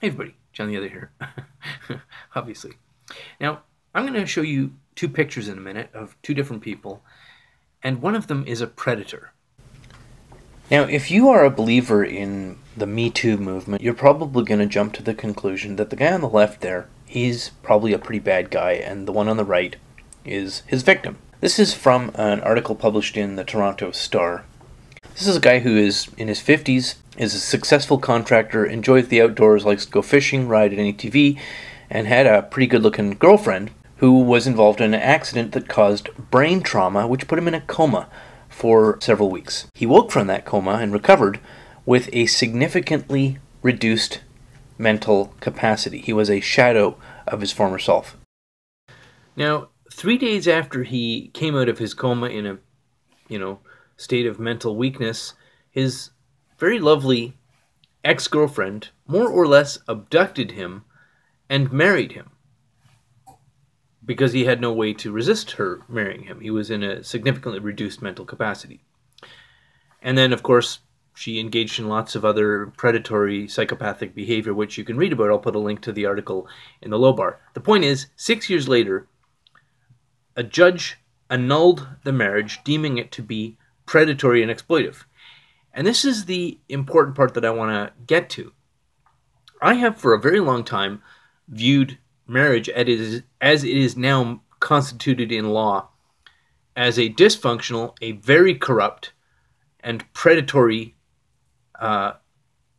Hey everybody, John the Other here, obviously. Now, I'm going to show you two pictures in a minute of two different people, and one of them is a predator. Now, if you are a believer in the Me Too movement, you're probably going to jump to the conclusion that the guy on the left there, he's probably a pretty bad guy, and the one on the right is his victim. This is from an article published in the Toronto Star. This is a guy who is in his 50s, is a successful contractor, enjoys the outdoors, likes to go fishing, ride an ATV, and had a pretty good-looking girlfriend who was involved in an accident that caused brain trauma, which put him in a coma for several weeks. He woke from that coma and recovered with a significantly reduced mental capacity. He was a shadow of his former self. Now, 3 days after he came out of his coma in a, state of mental weakness, his very lovely ex-girlfriend more or less abducted him and married him because he had no way to resist her marrying him. He was in a significantly reduced mental capacity. And then, of course, she engaged in lots of other predatory psychopathic behavior, which you can read about. I'll put a link to the article in the low bar. The point is, 6 years later, a judge annulled the marriage, deeming it to be predatory and exploitive. And this is the important part that I want to get to. I have for a very long time viewed marriage as it is now constituted in law as a dysfunctional, a very corrupt, and predatory,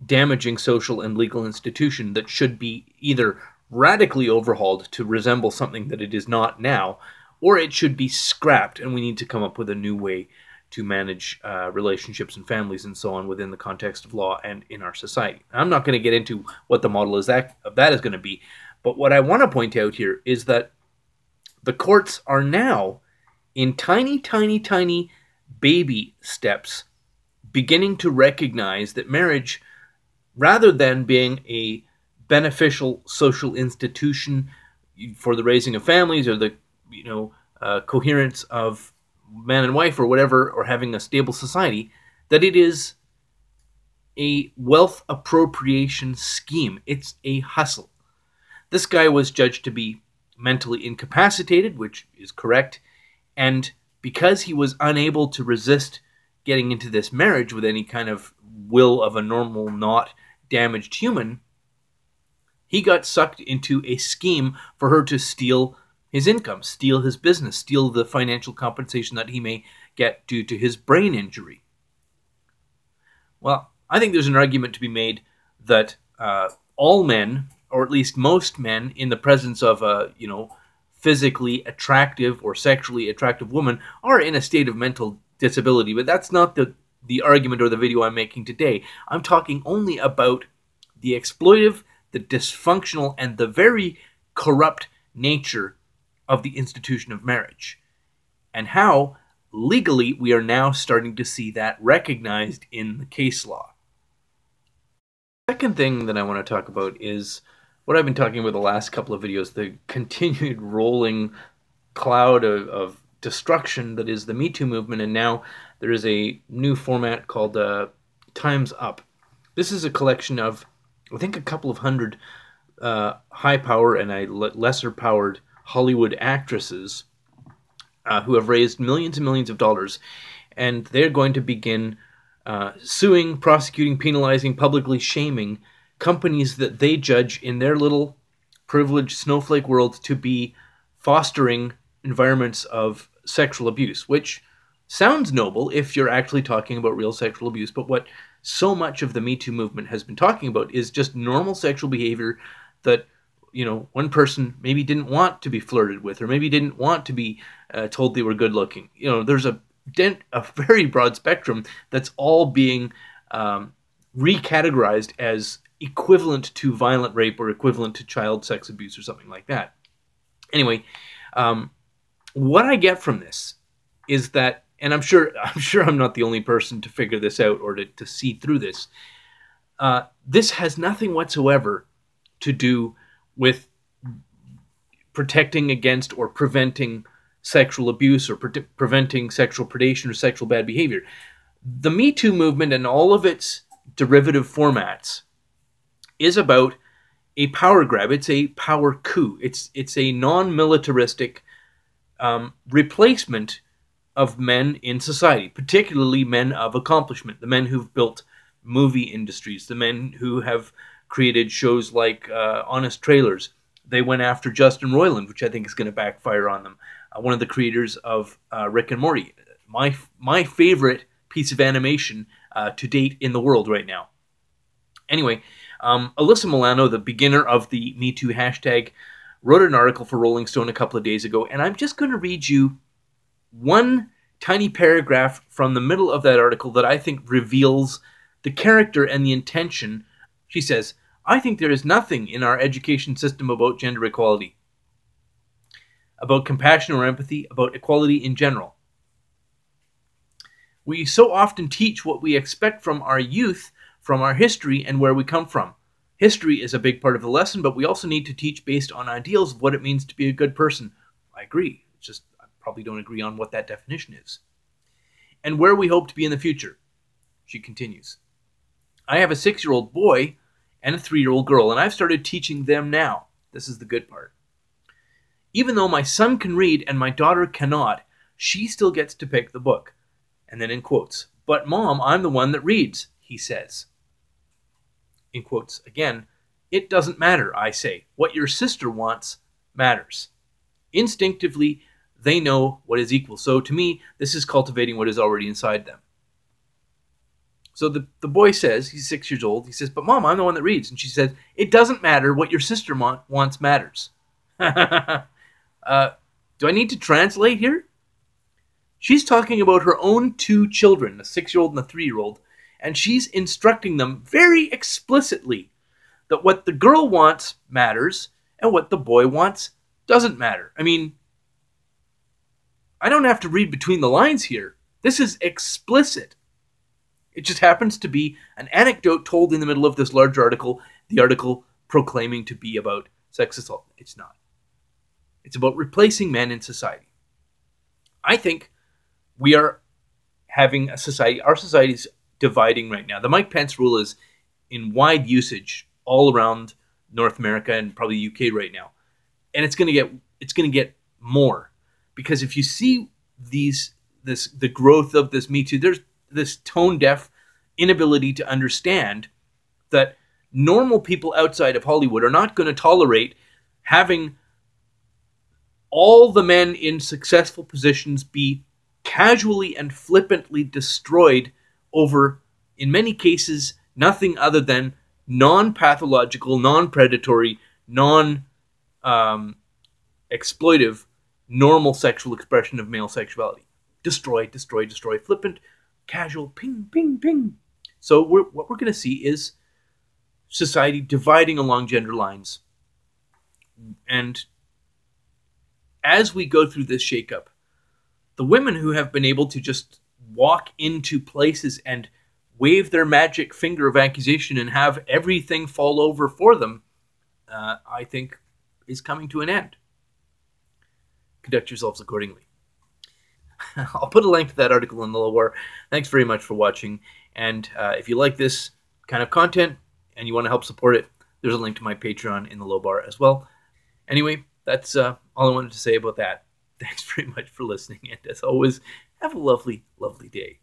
damaging social and legal institution that should be either radically overhauled to resemble something that it is not now, or it should be scrapped, and we need to come up with a new way to manage relationships and families and so on within the context of law and in our society. I'm not going to get into what the model of that is going to be, but what I want to point out here is that the courts are now, in tiny, tiny, tiny baby steps, beginning to recognize that marriage, rather than being a beneficial social institution for the raising of families or the coherence of man and wife or whatever, or having a stable society, that it is a wealth appropriation scheme. It's a hustle. This guy was judged to be mentally incapacitated, which is correct, and because he was unable to resist getting into this marriage with any kind of will of a normal, not damaged human, he got sucked into a scheme for her to steal his income, steal his business, steal the financial compensation that he may get due to his brain injury. Well, I think there's an argument to be made that all men, or at least most men, in the presence of a, physically attractive or sexually attractive woman are in a state of mental disability. But that's not the argument or the video I'm making today. I'm talking only about the exploitive, the dysfunctional, and the very corrupt nature of the institution of marriage, and how legally we are now starting to see that recognized in the case law. The second thing that I want to talk about is what I've been talking about the last couple of videos, the continued rolling cloud of destruction that is the Me Too movement, and now there is a new format called Time's Up. This is a collection of, I think, a couple of hundred high power and a lesser powered Hollywood actresses who have raised millions and millions of dollars, and they're going to begin suing, prosecuting, penalizing, publicly shaming companies that they judge in their little privileged snowflake world to be fostering environments of sexual abuse, which sounds noble if you're actually talking about real sexual abuse, but what so much of the Me Too movement has been talking about is just normal sexual behavior that one person maybe didn't want to be flirted with, or maybe didn't want to be told they were good looking. There's a very broad spectrum that's all being recategorized as equivalent to violent rape or equivalent to child sex abuse or something like that. Anyway, what I get from this is that, and I'm sure I'm not the only person to figure this out or to see through this. This has nothing whatsoever to do with protecting against or preventing sexual abuse or preventing sexual predation or sexual bad behavior. The Me Too movement and all of its derivative formats is about a power grab. It's a power coup. It's a non-militaristic replacement of men in society, particularly men of accomplishment, the men who've built movie industries, the men who have created shows like Honest Trailers. They went after Justin Roiland, which I think is going to backfire on them. One of the creators of Rick and Morty, my favorite piece of animation to date in the world right now. Anyway, Alyssa Milano, the beginner of the Me Too hashtag, wrote an article for Rolling Stone a couple of days ago, and I'm just going to read you one tiny paragraph from the middle of that article that I think reveals the character and the intention. She says, "I think there is nothing in our education system about gender equality, about compassion or empathy, about equality in general. We so often teach what we expect from our youth, from our history, and where we come from. History is a big part of the lesson, but we also need to teach based on ideals of what it means to be a good person." I agree. It's just I probably don't agree on what that definition is. "And where we hope to be in the future." She continues, "I have a 6-year-old boy and a 3-year-old girl, and I've started teaching them now." This is the good part. "Even though my son can read and my daughter cannot, she still gets to pick the book." And then in quotes, "But Mom, I'm the one that reads," he says. In quotes again, "It doesn't matter, I say. What your sister wants matters. Instinctively, they know what is equal. So to me, this is cultivating what is already inside them." So the boy says, he's 6 years old, he says, "But Mom, I'm the one that reads." And she says, "It doesn't matter. What your sister wants matters." Do I need to translate here? She's talking about her own 2 children, a 6-year-old and a 3-year-old, and she's instructing them very explicitly that what the girl wants matters and what the boy wants doesn't matter. I mean, I don't have to read between the lines here. This is explicit. It just happens to be an anecdote told in the middle of this large article, the article proclaiming to be about sex assault. It's not. It's about replacing men in society. I think we are having a society, our society is dividing right now. The Mike Pence rule is in wide usage all around North America and probably the UK right now. And it's going to get more, because if you see the growth of this Me Too, there's this tone-deaf inability to understand that normal people outside of Hollywood are not going to tolerate having all the men in successful positions be casually and flippantly destroyed over, in many cases, nothing other than non-pathological, non-predatory, non-exploitive, normal sexual expression of male sexuality. Destroy, destroy, destroy, flippant, casual, ping, ping, ping. So what we're going to see is society dividing along gender lines. And as we go through this shakeup, the women who have been able to just walk into places and wave their magic finger of accusation and have everything fall over for them, I think is coming to an end. Conduct yourselves accordingly. I'll put a link to that article in the low bar. Thanks very much for watching. And if you like this kind of content and you want to help support it, there's a link to my Patreon in the low bar as well. Anyway, that's all I wanted to say about that. Thanks very much for listening. And as always, have a lovely, lovely day.